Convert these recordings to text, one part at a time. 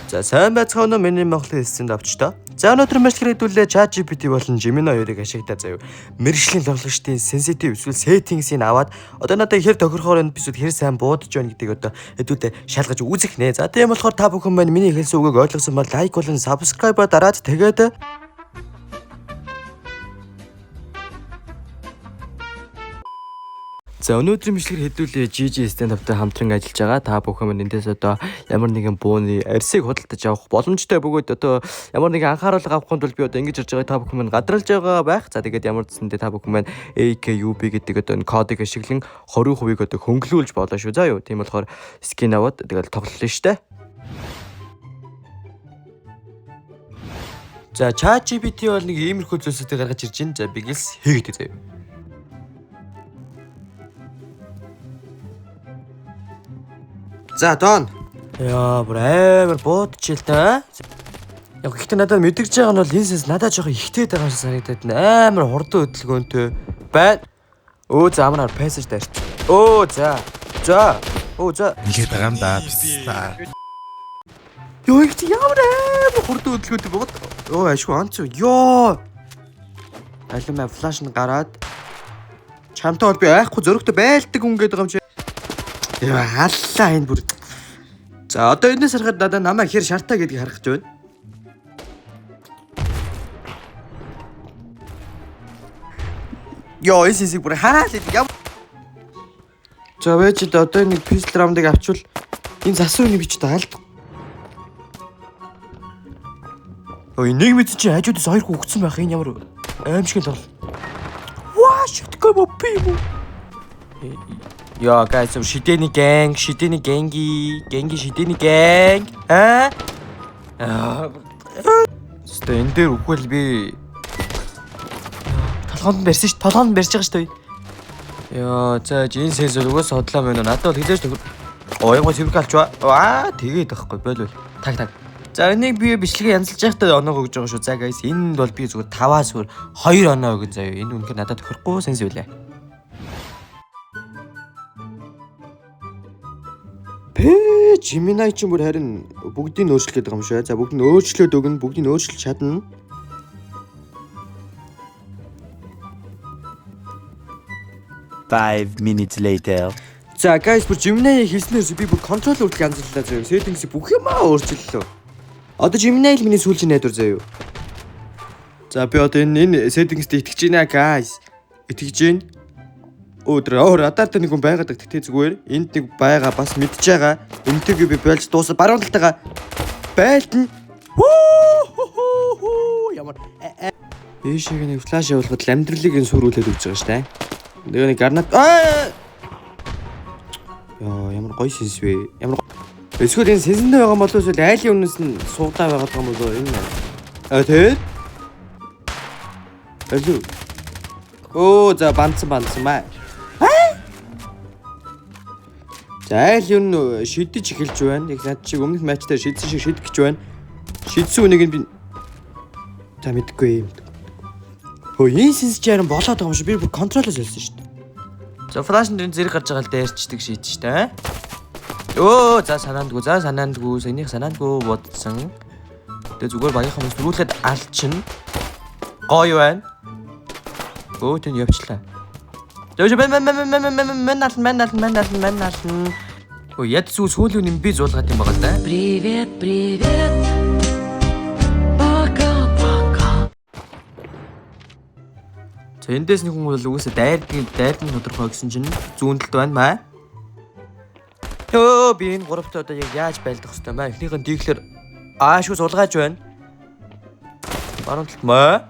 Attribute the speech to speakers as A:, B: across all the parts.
A: За сайн байцгаана уу миний Монголын эсэнд авчтаа. За өнөөдөр мэдлэг хэлүүлээ ChatGPT болон Gemini 2-ыг ашиглаад заяа. Мэргэжлийн тоглогчдын sensitive эсвэл settings-ийг аваад одоо надад ихэр тохирохоор энэ эпизод хэр сайн буудаж байна гэдгийг одоо хэдүүлээ шалгаж үзэх нэ. За тийм болохоор та бүхэн маань миний хэлсэн үгийг ойлгосон бол лайк болон subscribe дараад тэгээд за өнөөдрийн мэдлэгээр хэдүүлээ GG stand-up-тай хамтран ажиллаж байгаа. Та бүхэн маань эндээс одоо ямар нэгэн бууны арьсыг худалдаж авах боломжтой бөгөөд одоо ямар нэгэн анхааруулга авахын тулд би одоо ингэж ярьж байгаа та бүхэн маань гадралж байгаа байх. За тэгээд ямар ч зэндээ та бүхэн маань AKUB гэдэг одоо энэ кодыг ашиглан 20% одоо хөнгөлүүлж болно шүү. За юу. Тийм болохоор скин аваад тэгээд тоглолоо штэ. За ChatGPT бол нэг иймэрхүү зүйлсүүдийг гаргаж ирж байна. За бигээс хийгээд заяа. За Дон. Яа, бүр амар буудчихил та. Яг ихтэй надад мэдэрч байгаа нь бол энэ сэс надад жоохон ихтэй байгаа шиг санагдаад амар хурдан хөдөлгөөнтэй байна. Өө за амнаар пассаж даарч. Өө за. Өө за.
B: Ингээд байгаа юм да. Пста.
A: Йоо их ямар амар хурдан хөдөлгөөнтэй бод. Өө ашгүй онц. Йоо. Алимаа флаш нь гараад чамтай бол би айхгүй зөрөгтэй байлдаг хүн гэдэг юм чи. Яа халлаа энэ бүр. За одоо энэс харахад надад намайг хэр шартаа гэдгийг харах гэж байна. Йоо эсэсийг бүр хаалт яв. За вэж одоо нэг пистол раундыг авчвал энэ засварыг би ч даалд. Ой нэг мэд чи хажуудаас хоёр хүн өгцөн байх энэ ямар аимшиг л бол. Ваа шүтгэв мопи юм. Yo guys, шидэний gang. Шидэний gang. Сте энэ дээр үгүй л би толгоонд барьсан ш. Толгоонд барьж байгаа ш той. Яа, за энэ сенс угаас хотлоо мөн надад бол хэлээж төгөр. Оёгоо цэвэр алчваа. Аа, тэгээд байхгүй болов. Таг. За энийг би бичлэгээ янзалж байхдаа оноо өгж байгаа шүү. За guys, энд бол би зүгээр 5-аас өөр 2 оноо өгөн заяа. Энэ үнэхээр надад тохирохгүй сенс үлээ. Gemini ч юм бүр харин бүгдийг өөрчлөх гэдэг юм шүү. За бүгд нь өөрчлөөд өгнө, бүгдийг өөрчилж чадна.
B: Five minutes later.
A: За guys, бүр Gemini хийснээс би бүр контрол үрдэл янзлалаа заяа. Settings бүх юмаа өөрчиллөө. Одоо Gemini л миний сүүлийн найдвар заяа. За би одоо энэ settings-д итгэж байна guys. Итгэж байна. Өөр радартай нэг хүн байгаад гэхдээ зүгээр энд нэг байгаа бас мэдж байгаа. Энтэйг би болж дуусаа баруун талтайгаа байлтна. Ямар эшиг нэг флаш явуулахад амьдралыг ин сүрүүлээд өгч байгаа штэ. Тэгээ нэг гарнат яа ямар гоё сэнс вэ? Ямар эсвэл энэ сэнсэндээ байгаа болов эсвэл айлын өмнөөс нь суугдаа байгаа юм болоо энэ. Тэгээд алуу. За банцсан маа. За айл юу шидэж эхэлж байна. Яг над шиг өмнөх матчтай шидсэн шиг шидэх гэж байна. Шидсэн үнийг нь би та мэдгүй юм. Энэ сенс чаран болоод байгаа юм шиг би бүр контролоос олсон шүү дээ. За флашнд зэрэг гарч байгаа л дайрчдаг шийдэж штэ. За санаандгүй саяных санаандгүй бодсон. Тэгээ зүгээр багийнхаа сүрүүлээд алчин. Гоё байна. Тэн явчлаа. Мен. Ой, яд сүүлийн юм би зуулгаад юм байгаа да. Привет. Пока. За эндээс нэг хүн бол үгүйсээ дайрдны тодорхой гэсэн чинь зүүнтэлд байна маа. Би энэ гуравт одоо яг яаж байлдах хэвтэй маа. Эхнийх нь диглэр шүү сулгааж байна. Баруун талд маа.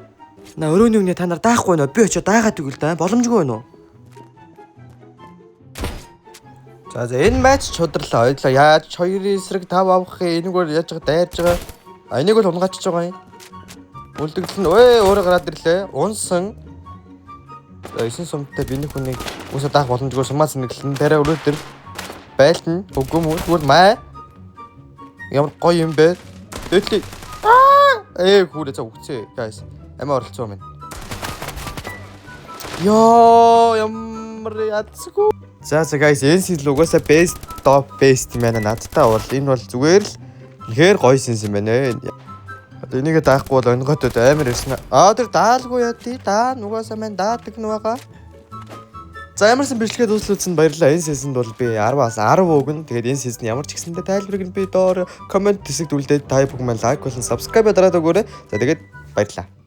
A: На өрөөний үнэ та нар даахгүй нөө. Би очиод даагаад өгөл да. Боломжгүй байна уу? За энэ матч чударлаа. Ойлоо яаж 2-ийн эсрэг 5 авах энийг бол яаж байгаа дайрж байгаа. Энийг бол унгаачих байгаа юм. Үлдэгдэл нь өөрөө гараад ирлээ. Унсан. 9 сумтай би нэг хүнийг үсэ даах боломжгүй сумаас нэглэн дараа өрөөдөр байлтна. Үгүй мүү зүгээр маа. Ямар гоё юм бэ? Дээдлээ. Хүрээ за үгцээ. Guys. Амаа оролцоо минь. Ёо ямар ядсгүй. За guys, энэ сэл угаасаа best top best юм байна надтай бол энэ бол зүгээр л Үнэхээр гоё сенс юм байна. Одоо энийг даахгүй бол онготод амар ирсэн. Тэр даалгүй яа тий. Даа нугасаа маань даадаг нүга. За ямарсан бичлэгээ дууслагцсан баярлалаа. Энэ сесэнд бол би 10-аас 10 өгнө. Тэгээд энэ сесэнд ямар ч гэсэндээ тайлбарыг нь би доор комент хэсэгт үлдээд та бүхэн маань лайк болон subscribe дараад өгөөрэй. За тэгээд баярлалаа.